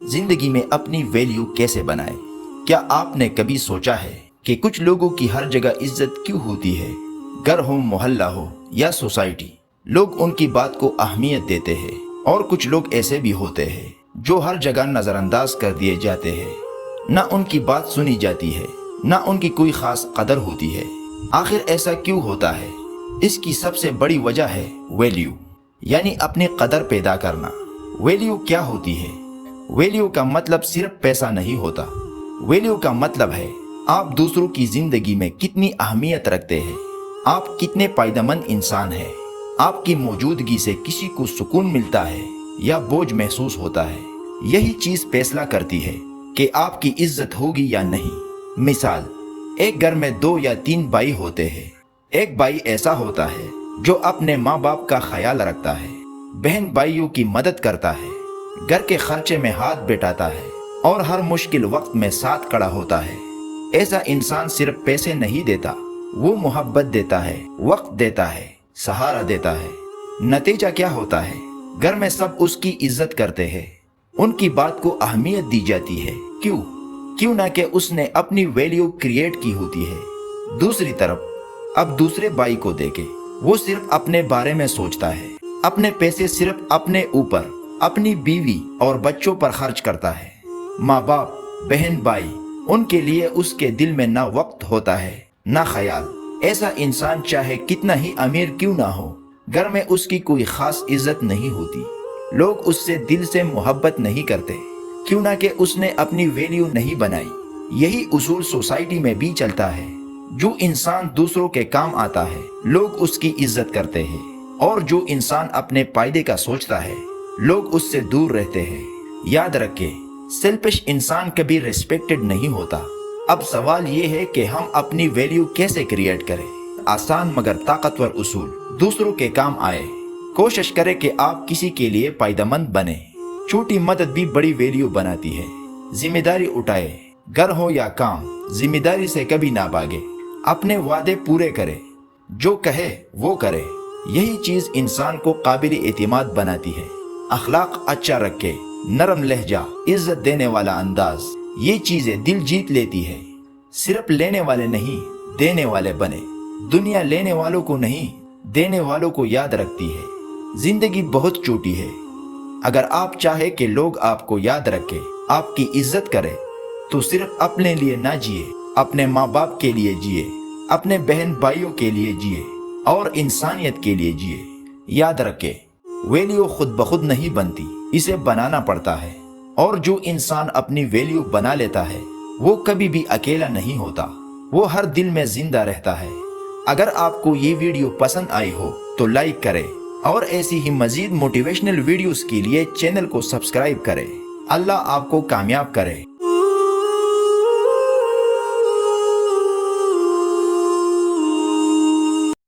زندگی میں اپنی ویلیو کیسے بنائے؟ کیا آپ نے کبھی سوچا ہے کہ کچھ لوگوں کی ہر جگہ عزت کیوں ہوتی ہے؟ گھر ہو، محلہ ہو یا سوسائٹی، لوگ ان کی بات کو اہمیت دیتے ہیں، اور کچھ لوگ ایسے بھی ہوتے ہیں جو ہر جگہ نظر انداز کر دیے جاتے ہیں۔ نہ ان کی بات سنی جاتی ہے، نہ ان کی کوئی خاص قدر ہوتی ہے۔ آخر ایسا کیوں ہوتا ہے؟ اس کی سب سے بڑی وجہ ہے ویلیو، یعنی اپنی قدر پیدا کرنا۔ ویلیو کیا ہوتی ہے؟ ویلیو کا مطلب صرف پیسہ نہیں ہوتا۔ ویلیو کا مطلب ہے آپ دوسروں کی زندگی میں کتنی اہمیت رکھتے ہیں، آپ کتنے فائدہ مند انسان ہیں، آپ کی موجودگی سے کسی کو سکون ملتا ہے یا بوجھ محسوس ہوتا ہے۔ یہی چیز فیصلہ کرتی ہے کہ آپ کی عزت ہوگی یا نہیں۔ مثال، ایک گھر میں 2 یا 3 بھائی ہوتے ہیں۔ ایک بھائی ایسا ہوتا ہے جو اپنے ماں باپ کا خیال رکھتا ہے، بہن بھائیوں کی مدد کرتا ہے، گھر کے خرچے میں ہاتھ بٹاتا ہے اور ہر مشکل وقت میں ساتھ کھڑا ہوتا ہے۔ ایسا انسان صرف پیسے نہیں دیتا، وہ محبت دیتا ہے، وقت دیتا ہے، سہارا دیتا ہے۔ نتیجہ کیا ہوتا ہے؟ گھر میں سب اس کی عزت کرتے ہیں، ان کی بات کو اہمیت دی جاتی ہے۔ کیوں نہ کہ اس نے اپنی ویلیو کریٹ کی ہوتی ہے۔ دوسری طرف اب دوسرے بھائی کو دیکھیں، وہ صرف اپنے بارے میں سوچتا ہے، اپنے پیسے صرف اپنے اوپر، اپنی بیوی اور بچوں پر خرچ کرتا ہے۔ ماں باپ، بہن بھائی، ان کے لیے اس کے دل میں نہ وقت ہوتا ہے نہ خیال۔ ایسا انسان چاہے کتنا ہی امیر کیوں نہ ہو، گھر میں اس کی کوئی خاص عزت نہیں ہوتی۔ لوگ اس سے دل سے محبت نہیں کرتے، کیوں نہ کہ اس نے اپنی ویلیو نہیں بنائی۔ یہی اصول سوسائٹی میں بھی چلتا ہے۔ جو انسان دوسروں کے کام آتا ہے، لوگ اس کی عزت کرتے ہیں، اور جو انسان اپنے فائدے کا سوچتا ہے، لوگ اس سے دور رہتے ہیں۔ یاد رکھیں، سیلفش انسان کبھی ریسپیکٹڈ نہیں ہوتا۔ اب سوال یہ ہے کہ ہم اپنی ویلیو کیسے کریٹ کریں؟ آسان مگر طاقتور اصول: دوسروں کے کام آئے۔ کوشش کریں کہ آپ کسی کے لیے فائدہ مند بنیں۔ چھوٹی مدد بھی بڑی ویلیو بناتی ہے۔ ذمہ داری اٹھائے، گھر ہو یا کام، ذمہ داری سے کبھی نہ بھاگے۔ اپنے وعدے پورے کرے، جو کہے وہ کرے۔ یہی چیز انسان کو قابل اعتماد بناتی ہے۔ اخلاق اچھا رکھے، نرم لہجہ، عزت دینے والا انداز، یہ چیزیں دل جیت لیتی ہے۔ صرف لینے والے نہیں، دینے والے بنے۔ دنیا لینے والوں کو نہیں، دینے والوں کو یاد رکھتی ہے۔ زندگی بہت چھوٹی ہے۔ اگر آپ چاہے کہ لوگ آپ کو یاد رکھے، آپ کی عزت کرے، تو صرف اپنے لیے نہ جیے، اپنے ماں باپ کے لیے جیے، اپنے بہن بھائیوں کے لیے جیے، اور انسانیت کے لیے جیے۔ یاد رکھے، ویلیو خود بخود نہیں بنتی، اسے بنانا پڑتا ہے۔ اور جو انسان اپنی ویلیو بنا لیتا ہے، وہ کبھی بھی اکیلا نہیں ہوتا، وہ ہر دل میں زندہ رہتا ہے۔ اگر آپ کو یہ ویڈیو پسند آئی ہو تو لائک کریں، اور ایسی ہی مزید موٹیویشنل ویڈیوز کے لیے چینل کو سبسکرائب کریں۔ اللہ آپ کو کامیاب کرے۔